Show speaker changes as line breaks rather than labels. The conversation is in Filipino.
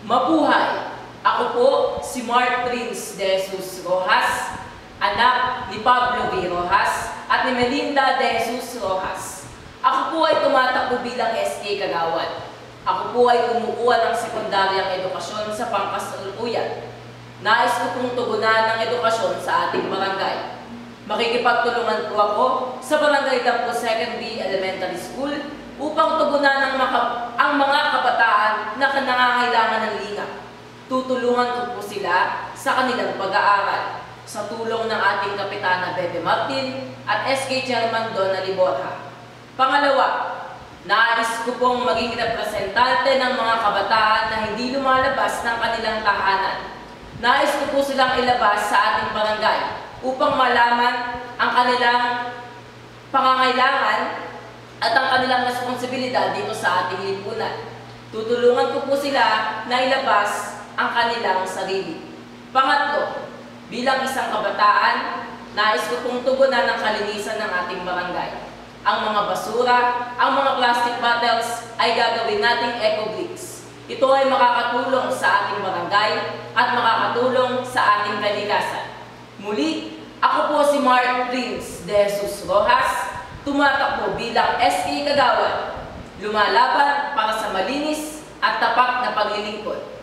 Mabuhay! Ako po si Mark Prince de Jesus Rojas, anak ni Pablo V. Rojas at ni Melinda de Jesus Rojas. Ako po ay tumatakbo bilang SK Kagawad. Ako po ay kumukuha ng sekundaryang edukasyon sa pangkasalukuyan. Nais ko pong tugunan ng edukasyon sa ating barangay. Makikipagtulungan po ako sa Barangay Dampo 2nd B Elementary School upang tugunan ang mga kabataan na nangangailangan ng linga. Tutulungan ko po sila sa kanilang pag-aaral sa tulong ng ating Kapitana Bebe Martin at SK Chairman Donna Liborja. Pangalawa, nais ko pong maging representante ng mga kabataan na hindi lumalabas ng kanilang tahanan. Nais ko po silang ilabas sa ating barangay upang malaman ang kanilang pangangailangan at ang kanilang responsibilidad dito sa ating lipunan. Tutulungan ko po sila na ilabas ang kanilang sarili. Pangatlo, bilang isang kabataan, nais ko pong tugunan ng kalinisan ng ating barangay. Ang mga basura, ang mga plastic bottles ay gagawin nating eco-bricks. Ito ay makakatulong sa ating barangay at makakatulong sa ating kalikasan. Muli, ako po si Mark Prince de Jesus Rojas, tumatakbo bilang SK Kagawad, lumalaban para sa malinis at tapat na paglilingkod.